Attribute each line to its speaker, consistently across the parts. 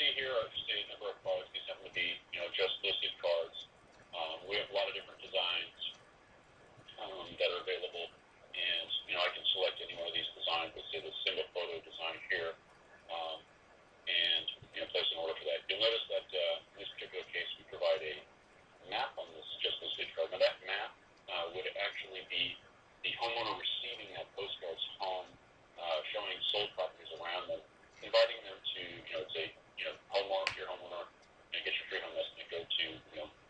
Speaker 1: see here are just a number of cards. These happen to be, just listed cards. We have a lot of different designs that are available, and I can select any one of these designs. Let's say the single photo design here, and place an order for that. You'll notice that in this particular case, we provide a map on this just listed card. Now that map would actually be the homeowner receiving that postcard's home, showing sold properties around them, inviting them to, say, homeowner, if you're a homeowner, get your free home estimate, go to,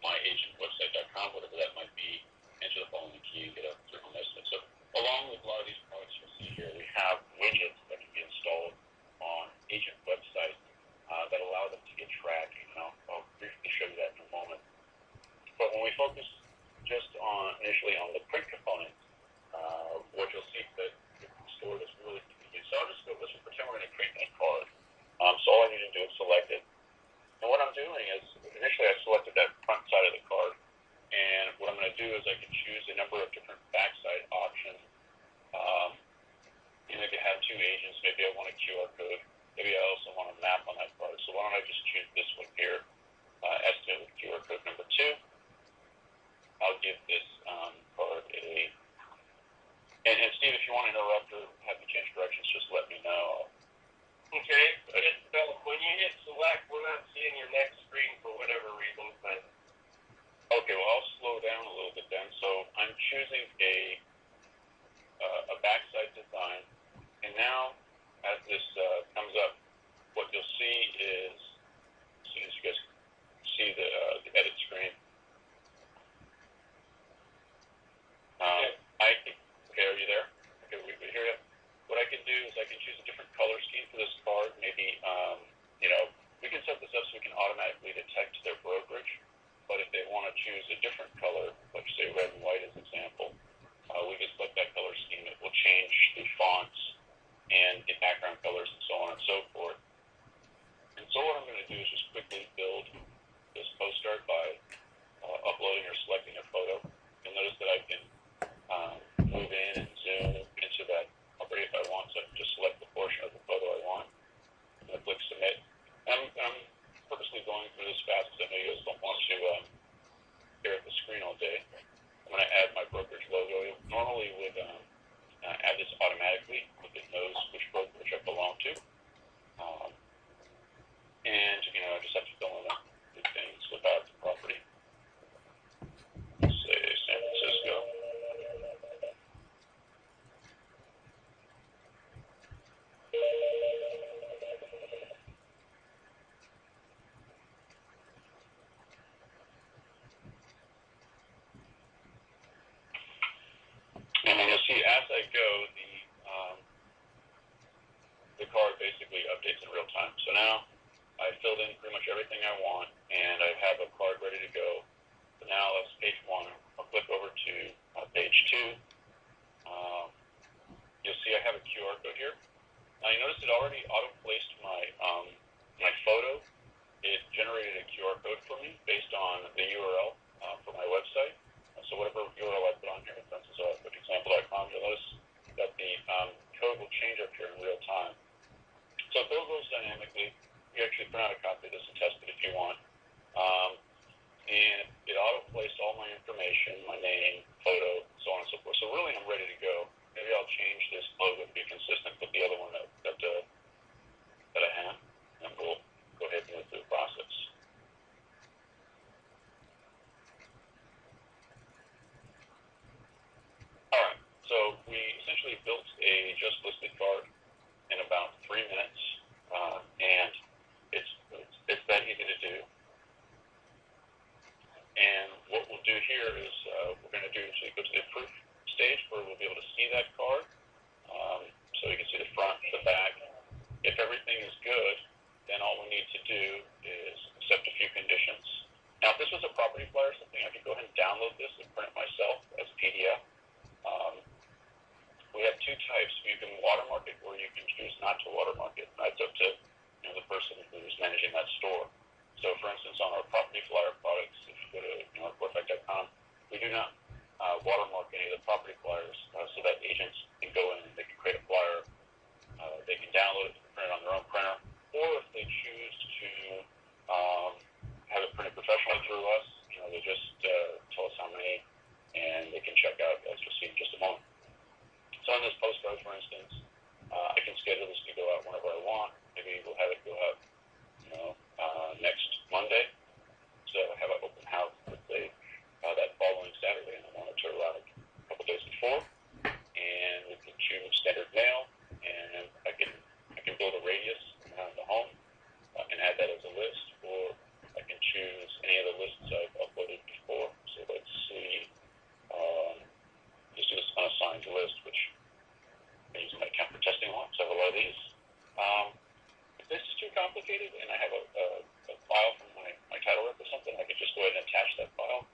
Speaker 1: myagentwebsite.com, whatever that might be, enter the following key and get a free home estimate. So along with a lot of these products you'll see here, we have widgets that can be installed on agent websites that allow them to get tracking. And I'll briefly show you that in a moment. But when we focus just initially on the print component, what you'll see that the store is really convenient. So let's pretend we're going to create that card. So all I need to do is select it. And what I'm doing is, initially I selected that front side of the card, and what I'm going to do is I can choose a number of different backside options. Maybe I have two agents, maybe I want a QR code, maybe I also want a map on that card. So why don't I just choose this one here, estimate with QR code number 2. I'll give this card a, and Steve, if you want to interrupt or have me change directions, just let me know.
Speaker 2: Okay, when you hit select, we're not seeing your next screen for whatever reason, but...
Speaker 1: Okay, well, I'll slow down a little bit then. So I'm choosing a backside design, and now as this comes up, what you'll see is, as soon as you guys see the edit screen, okay, are you there? Okay, we hear you. What I can do is I can choose a different color scheme for this card. Maybe, we can set this up so we can automatically detect their brokerage. But if they want to choose a different color, like say red and white as an example, we can select that color scheme. It will change the fonts and the background colors and so on and so forth. And so what I'm going to do is just quickly build this postcard by uploading or selecting a photo. You'll notice that I can move in and zoom into that property if I want, so I can just select the portion of the photo I want. I'm going to click submit. I'm purposely going through this fast because I know you guys don't want to stare at the screen all day. I'm going to add my brokerage logo. It normally would add this automatically if it knows which brokerage I belong to. And, I just have to fill in a few things about the property. Let's say San Francisco. And then you'll see as I go, the card basically updates in real time. So now I filled in pretty much everything I want, and I have a card ready to go. So now that's page 1. I'll click over to page 2. You'll see I have a QR code here. Now you notice it already auto-placed my photo. It generated a QR code for me based on the URL for my website. So whatever URL I put on here, for instance, I put example.com, you'll notice that the code will change up here in real time. So it goes dynamically. You actually print out a copy of this and test it if you want. And it auto-placed all my information, my name, photo, so on and so forth. So really I'm ready to go. Maybe I'll change this logo to be consistent with the other one that I have. And we'll go ahead and move through the process. All right, so we essentially built a just listed card in about 3 minutes, and it's that easy to do. And what we'll do here is we're going to go to the proof stage where we'll be able to see that card. So you can see the front, the back. If everything is good, then all we need to do is accept a few conditions. Now, if this was a property flyer or something, I could go ahead and download this and print it myself as a PDF. We have 2 types. You can watermark it, or you can choose not to watermark it. That's up to the person who's managing that store. So, for instance, on our property flyer products, if you go to Corefact.com, we do not watermark any of the property flyers so that agents can go in and they can create a flyer. They can download it, print it on their own printer, or if they choose to complicated and I have a file from my title rep or something, I could just go ahead and attach that file,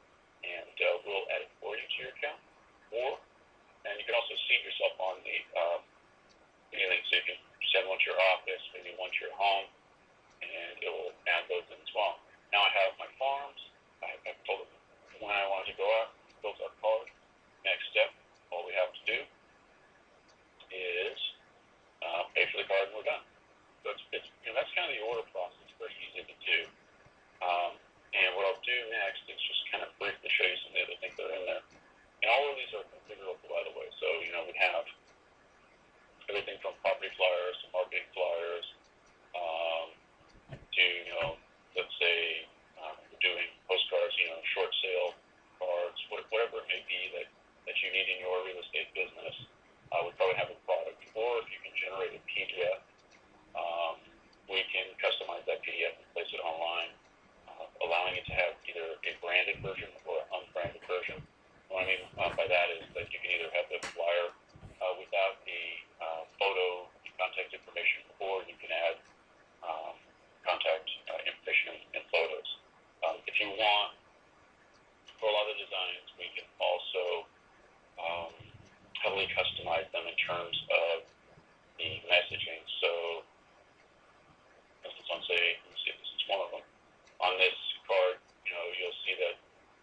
Speaker 1: and we'll add it for you to your account. And you can also seed yourself on the anything, so you can send one to your office, maybe one to your home, and it will add those in as well. Now I have my farms. I've told them when I wanted to go out, build our card. Next step, all we have to do is pay for the card and we're done. So it's that's kind of the order process. It's very easy to do. And what I'll do next is just kind of briefly show you some of the other things that are in there. And all of these are configurable, by the way. So, we have everything from property flyers to marketing flyers to, let's say we're doing postcards, short sale cards, whatever it may be that you need in your real estate business. We probably have a product. Or if you can generate a PDF, we can customize that PDF and place it online, allowing it to have either a branded version or an unbranded version. What I mean by that is that you can either have the flyer without the photo contact information, or you can add contact information and photos. If you want, for a lot of designs, we can also heavily customize them in terms of the messaging. So, for instance, let me see if this is one of them. On this card, you'll see that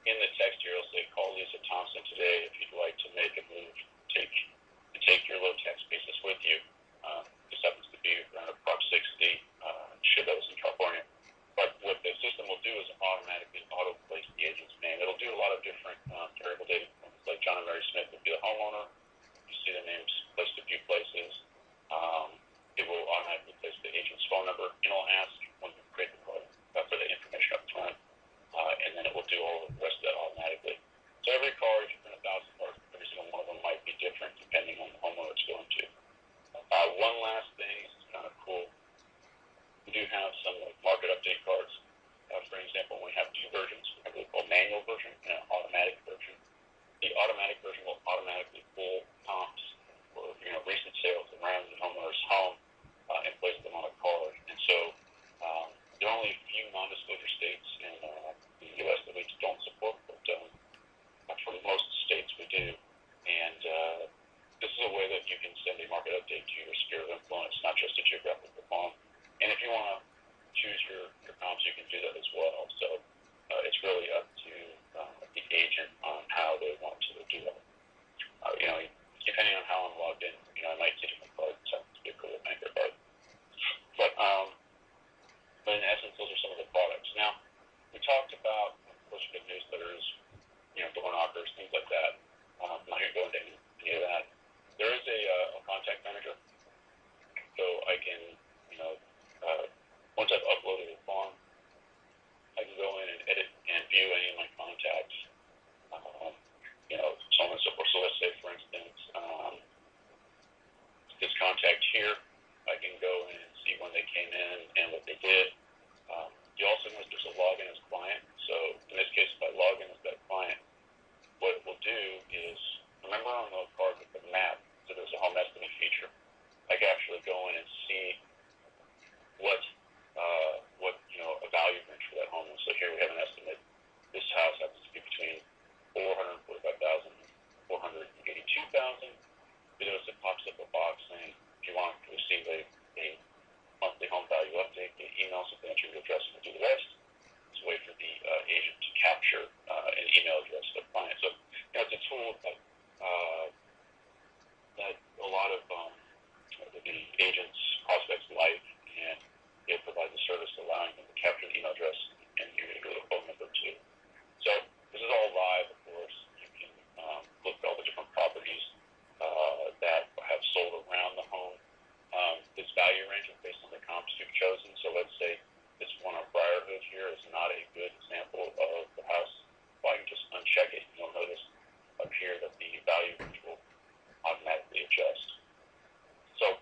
Speaker 1: in the text here, it'll say, call Lisa Thompson today if you'd like to make a move. Take your low tax basis with you. This happens to be around a Prop 60, ship that was in California. But what the system will do is automatically auto-place the agent's name. It'll do a lot of different variable data points, like John and Mary Smith would be the homeowner. You see the names placed a few places. It will automatically place the agent's phone number, and it'll ask when you create the card for the information up front, and then it will do all the rest of that automatically. So every card, if you print 1,000 cards, every single one of them might be different depending on the homeowner it's going to. One last thing, this is kind of cool. We do have some market update cards. For example, we have two versions. We have what we call manual version and an automatic version. The automatic version will automatically pull comps for recent sales around the homeowner's home and place them on a card. And so there are only a few non-disclosure states in the U.S. that we don't support, but for most states we do. And this is a way that you can send a market update to your sphere of influence, not just a geographical phone. And if you want to choose your comps, you can do that as well. So it's really up to the agent on how they want to do that. Depending on how I'm logged in, I might see different cards. So it's be a cool banker card. But in essence, those are some of the products. Now, we talked about, of course, we have newsletters, door knockers, things like that. I'm not going to go into any of that. There is a contact manager, so I can, once I've uploaded a form, I can go in and edit and view any of my contacts, so on and so forth. So let's say, for instance, this contact here, I can go in and see when they came in and what they did. You also notice there's a login as client. So in this case, if I log in as that client, what it will do is, remember on the card with the map, so there's a home estimate feature. I can actually go in and see what a value range for that home is. So here we have an estimate. This house happens to be between $445,000 and $482,000. You notice it pops up a box saying, if you want to receive a monthly home value update, the email, something that you would address and do the rest. Just wait for the agent to capture an email address of the client. So it's a tool that a lot of the agents, prospects like, and it provides a service allowing them to capture the email address and usually a phone number too. So this is all live, of course. You can look at all the different properties that have sold around the home. This value range is based on the comps you've chosen. So let's say this one on Briarhood here is not a good example of the house. Well, you just uncheck it, and you'll notice up here that the value range will automatically adjust. So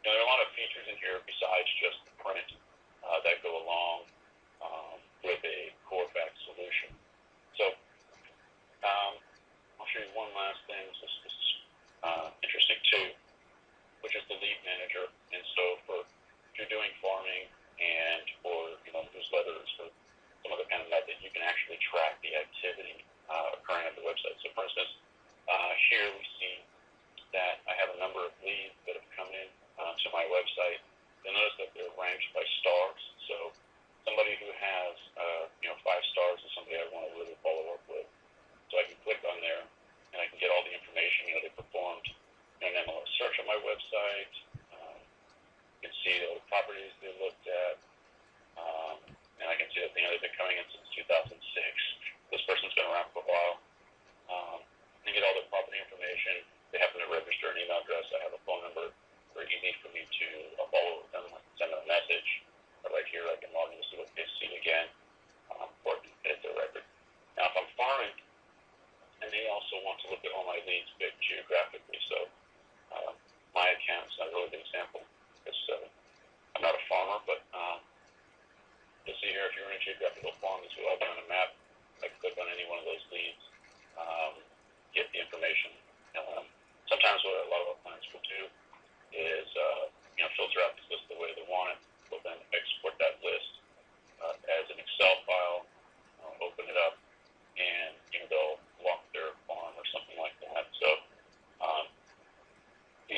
Speaker 1: there are a lot of features in here besides just the print that go along with a Corefact solution. So I'll show you one last thing. This is interesting too, which is the lead manager. And so if you're doing farming geographical forms who have on a map. I can click on any one of those leads, get the information. Sometimes what a lot of our clients will do is filter out this list the way they want it. They'll then export that list as an Excel file, open it up, and they'll walk their farm or something like that. So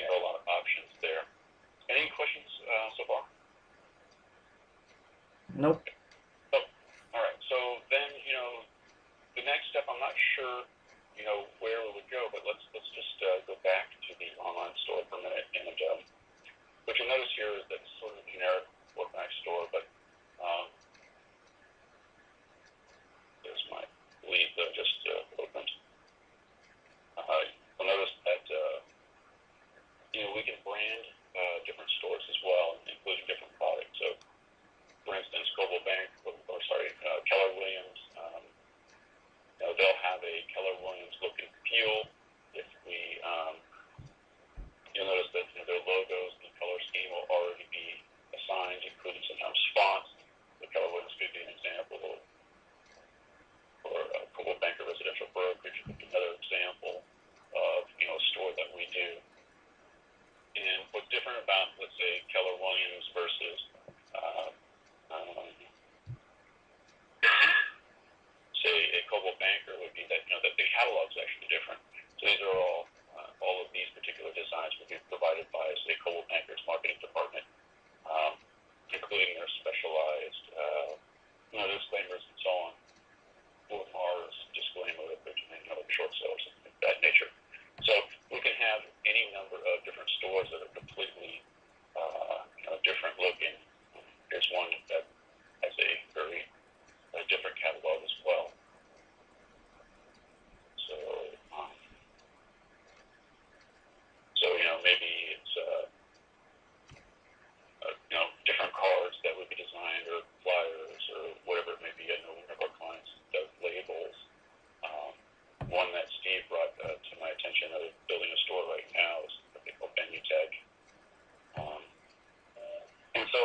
Speaker 1: a lot of options there. Any questions so far?
Speaker 3: Nope.
Speaker 1: Oh, all right. So then the next step, I'm not sure where we would go, but let's just go back to the online store for a minute. And what you'll notice here is that it's sort of a generic Corefact store, but there's my lead that just opened. You'll notice that we can brand different stores as well, including different products. So, for instance, Keller Williams. They'll have a Keller Williams look and feel. If we, you'll notice that their logos and the color scheme will already be assigned, including sometimes fonts. The Keller Williams could be an example, or Coldwell Banker Residential Brokerage would be another example of a store that we do. And what's different about, let's say, Keller Williams versus say a Coldwell Banker would be that that the catalog's actually different. So these are all of these particular designs would be provided by, say, Coldwell Banker's marketing department, including their specialized disclaimers and so on, or ours disclaimer if they're doing short sale or something of that nature. So we can have any number of different stores that are completely different looking. Here's one that has a very different catalog as well. So, maybe it's different cards that would be designed, or flyers, or whatever it may be. I know one of our clients does labels. One that Steve brought to my attention of building a store right now is what they call Venue Tech. And so,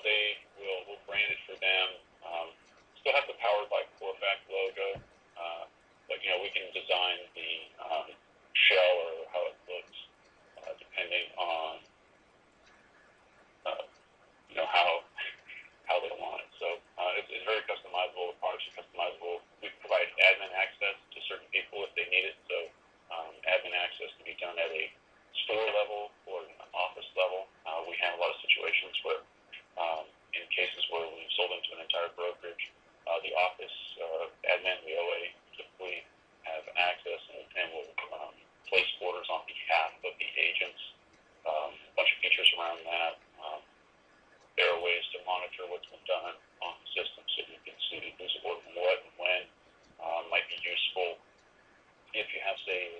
Speaker 1: they will brand it for them. Still have the Powered by Corefact logo, but we can design the shell or how it looks depending on how they want it. So it's very customizable. The products are customizable. We provide admin access to certain people if they need it. So admin access can be done at a store level or an office level. We have a lot of situations where, in cases where we've sold into an entire brokerage, the office admin, the OA, typically have access and will place orders on behalf of the agents. A bunch of features around that. There are ways to monitor what's been done on the system so you can see who's ordering what and when. Might be useful if you have, say,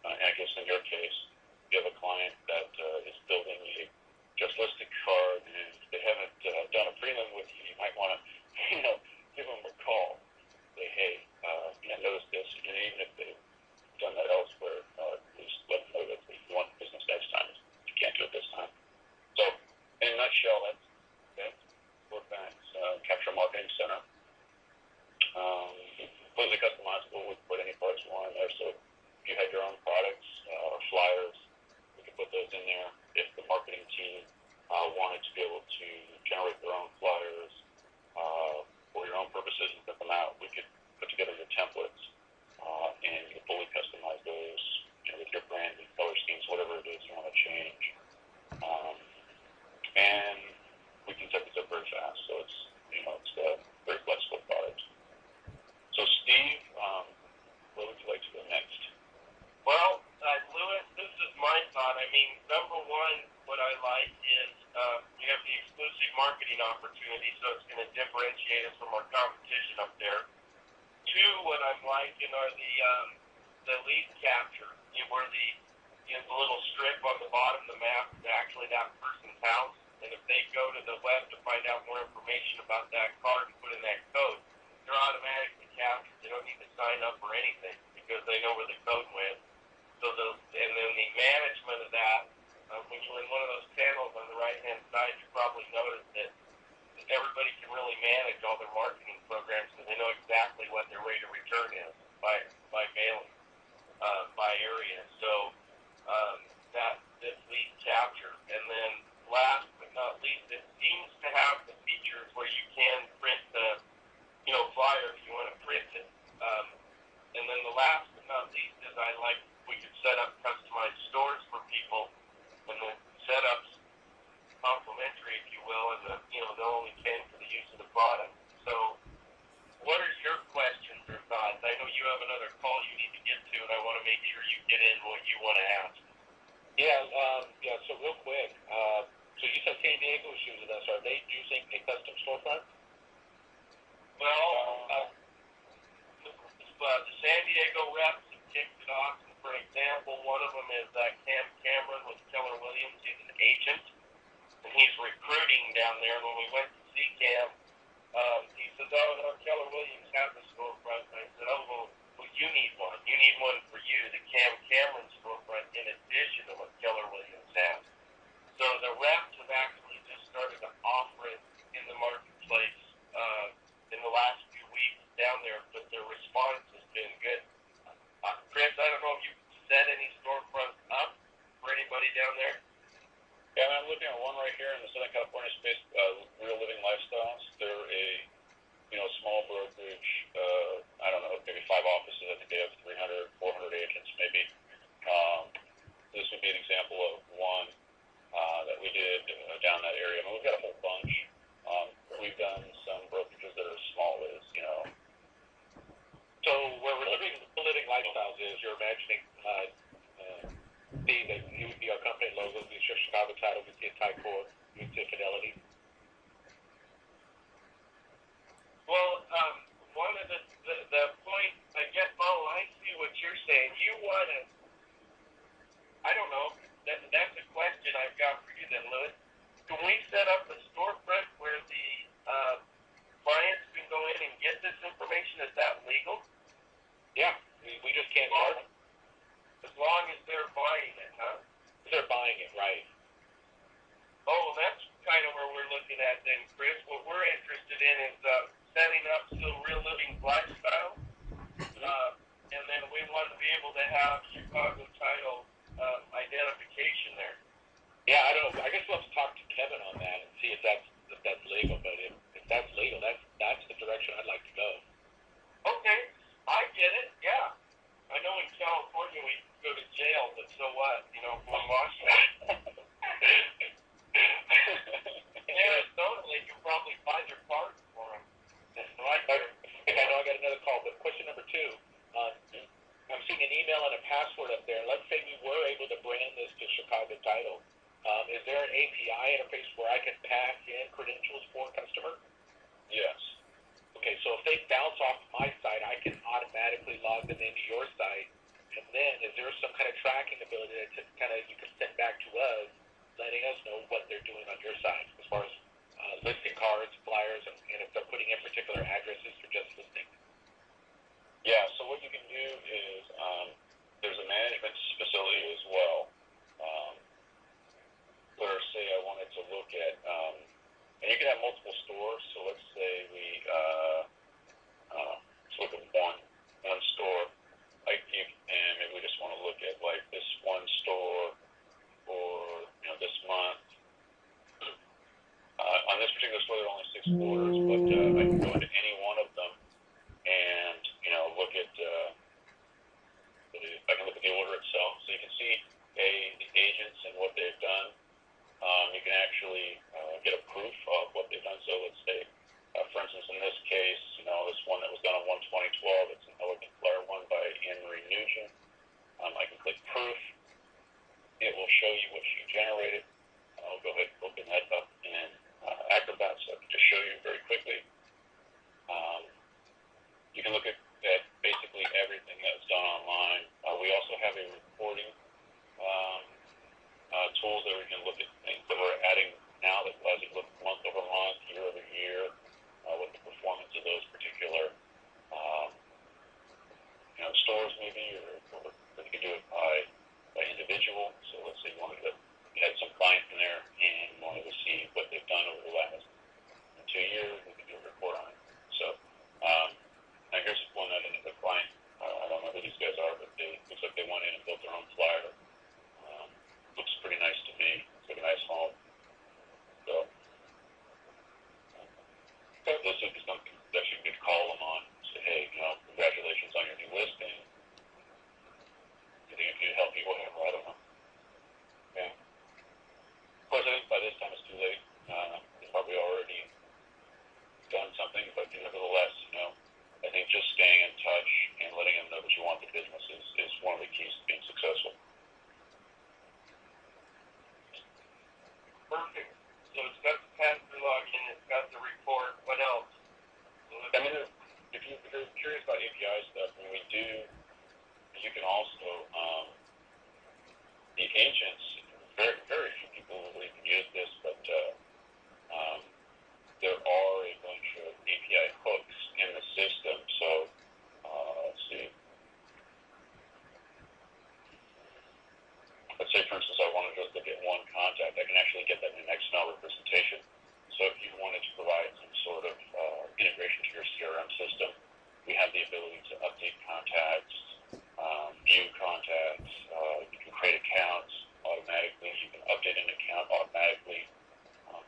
Speaker 1: I guess in your case, you have a client that is building a just listed card and they haven't done a prelim with you. You might want to, give them a call. Say, hey, I noticed this, and even if they've done that elsewhere, at least let them know that if you want business next time, you can't do it this time. So, in a nutshell, that's Corefact's Capture Marketing Center. Completely customizable. We can put any parts you want in there. So, if you had your own products or flyers, we could put those in there. If the marketing team wanted to be able to generate their own flyers for your own purposes and put them out, we could put together your templates and you can fully customize those with your brand and color schemes, whatever it is you want to change. And we can set this up very fast, so it's a very flexible product. So Steve, where would you like to go next?
Speaker 2: Well, Lewis, this is my thought. I mean, number one, what I like is we have the exclusive marketing opportunity, so it's going to differentiate us from our competition up there. Two, what I'm liking are the lead capture, where the little strip on the bottom of the map is actually that person's house, and if they go to the web to find out more information about that card and put in that code, they're automatically captured. They don't need to sign up or anything because they know where the code went. So and then the management of that, when you're in one of those panels on the right-hand side, you probably noticed that everybody can really manage all their marketing programs because they know exactly what their rate of return is by mailing, by area. So that this lead capture. And then last but not least, it seems to have the features where you can print the flyer if you want to print it. And then the last but not least is we could set up customized stores for people, and the setups complimentary, if you will, and they'll only pay for the use of the product. So what are your questions or thoughts? I know you have another call you need to get to, and I want to make sure you get in what you want to ask.
Speaker 3: Yeah, so real quick, so you said San Diego was using us. Are they using a custom storefront?
Speaker 2: Well, the San Diego reps have kicked it off. And for example, one of them is Cam Cameron with Keller Williams. He's an agent, and he's recruiting down there. And when we went to see Cam, he says, "Oh, no, Keller Williams has a storefront." And I said, "Oh, well, you need one. You need one for you, the Cam Cameron storefront, in addition to what Keller Williams has." So the reps have actually just started to offer it in the marketplace in the last few weeks down there, but their response has been good. Chris, I don't know if you set any storefronts up for anybody down there.
Speaker 1: Yeah, I'm looking at one right here in the Southern California space, Real Living Lifestyles. They're a small brokerage. I don't know, maybe 5 offices. I think they have 300, 400 agents maybe. This would be an example of one that we did down that area. I mean, we've got a whole bunch. We've done some brokerages that are as small as,
Speaker 3: So where living lifestyles is, you're imagining, Steve, that you would be our company logo, you see Chicago title, we see a Tycor, we see a Fidelity.
Speaker 2: Well, one of the point, I guess, I see what you're saying. You want to, I don't know, that's a question I've got for you then, Louis. Can we set up a storefront where the clients can go in and get this information? Is that legal?
Speaker 3: Yeah, we just can't charge them.
Speaker 2: As long as they're buying it, huh?
Speaker 3: They're buying it, right.
Speaker 2: Oh, well, that's kind of where we're looking at then, Chris. What we're interested in is setting up some Real Living Lifestyle, and then we want to be able to have Chicago title identification there.
Speaker 3: Yeah, I don't know. I guess we'll have to talk to Kevin on that and see if that's legal. But if that's legal, that's the direction I'd like to go.
Speaker 2: Okay, I get it. Yeah, I know in California we go to jail, but so what? From Washington. In Arizona, they can probably buy their cards for them. So I
Speaker 3: know I got another call, but question number 2. I'm seeing an email and a password up there. Let's say we were able to brand this to Chicago Title. Is there an API interface where I can pass in credentials for a customer?
Speaker 1: yes.
Speaker 3: Okay, so if they bounce off my site, I can automatically log them into your site. And then is there some kind of tracking ability that you can send back to us, letting us know what they're doing on your site as far as listing cards, flyers, and if they're putting in particular addresses for just listing?
Speaker 1: Yeah, so what you can do is there's a management facility as well where, say, I wanted to look at, and you can have multiple stores, so let's say let's look at one store, and maybe we just want to look at, this one store for, this month. On this particular store, there are only 6 stores, but I can go into any one of them and, look at, I can look at the order itself, so you can see the agents and what they've done. You can actually get a proof of what they've done. So let's say, for instance, in this case, this one that was done on 1/20/12, it's an elegant flyer one by Anne-Marie Nugent. I can click proof. It will show you what she generated. I'll go ahead and open that up in Acrobat so I can just show you very quickly. this would be something that you could call them on. Say, hey, congratulations on your new listing. I think it could help you, whatever. I don't know. Yeah. Of course, I think by this time it's too late. You've probably already done something, but nevertheless, I think just staying in touch and letting them know that you want the business is one of the keys to being successful.
Speaker 2: Perfect. So it's got the pass-through login, it's got the report. What else?
Speaker 1: I mean, if you're curious about API stuff, when we do, you can also, the agents, very, very few people will even use this, but there are a bunch of API hooks in the system. So, let's see. Let's say, for instance, I want to just look at one contact. I can actually get that in an XML representation. So if you wanted to provide some sort of integration to your CRM system, we have the ability to update contacts, view contacts. You can create accounts automatically. You can update an account automatically,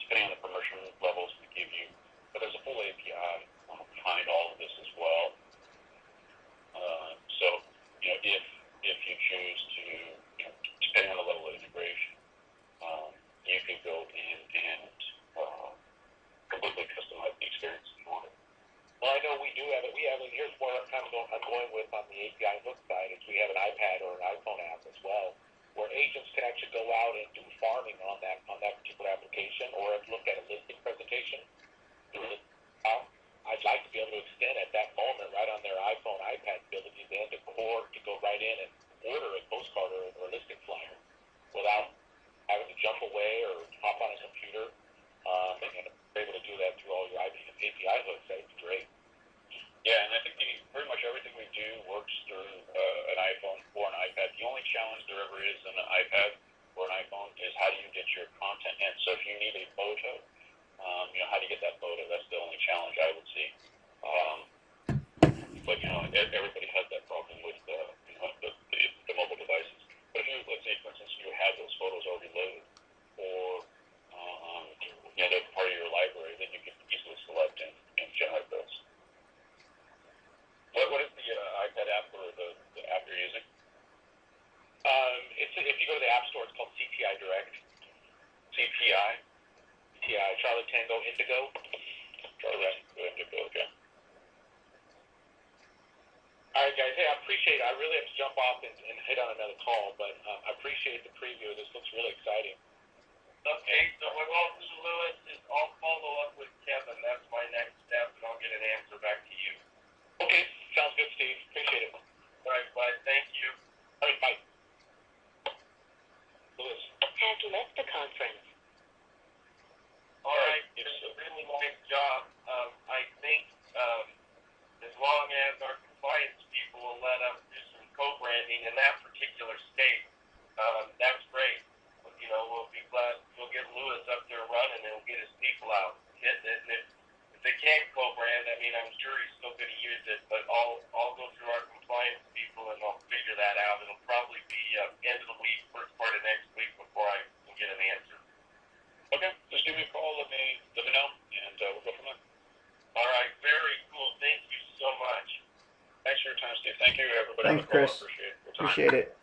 Speaker 1: depending on the permission levels we give you. But there's a full API behind all of this as well. So, if you choose to, depending on the level of integration, you can go in and completely customize the experience if you want it.
Speaker 3: Well, I know we do have it. Here's where I'm going with on the API hook side is we have an iPad or an iPhone app as well, where agents can actually go out and do farming on that particular application, or look at a listing presentation. I'd like to be able to extend at that moment right on their iPhone, iPad, ability then to go right in and order a postcard or a listing flyer without having to jump away or hop on a computer. And be able to do that through all your API hooks, that would be great.
Speaker 1: Yeah, and I think pretty much everything we do works through an iPhone or an iPad. The only challenge there ever is in an iPad or an iPhone is how do you get your content in. So if you need a photo, how do you get that photo? That's the only challenge I would see. But everybody has that problem with the mobile devices. But if you, let's say, for instance, you have those photos already loaded, or they're part of your library, then you can easily select and generate those. What is the iPad app or the app you're using?
Speaker 3: If you go to the App Store, it's called CTI Direct.
Speaker 1: CTI?
Speaker 3: CTI, Charlie Tango Indigo.
Speaker 1: Charlie Tango Indigo, okay.
Speaker 3: All right, guys. Hey, I appreciate it. I really have to jump off and hit on another call, but I appreciate the preview. This looks really exciting.
Speaker 2: Okay, so what I'll do, Lewis, is I'll follow up with Kevin. That's my next step, and I'll get an answer back to you.
Speaker 3: Okay, sounds good, Steve. Appreciate it.
Speaker 2: All right, bye. Thank you.
Speaker 3: All right, bye. Lewis.
Speaker 4: Has left the conference.
Speaker 2: All right, it's a really nice job. I think as long as our compliance people will let us do some co-branding in that particular state, that's great. We'll be glad. We'll get Lewis up there running and we'll get his people out hitting it. And if they can't co-brand, I'm sure he's still going to use it. But I'll go through our compliance people and I'll figure that out. It'll probably be end of the week, first part of next week before I can get an answer.
Speaker 1: Okay, just give me a call. Let me know, and we'll go from there.
Speaker 2: All right, very cool. Thank you so much.
Speaker 1: Thanks for your time, Steve. Thank you, everybody.
Speaker 5: Thanks, Chris.
Speaker 1: Appreciate it.
Speaker 5: Appreciate it.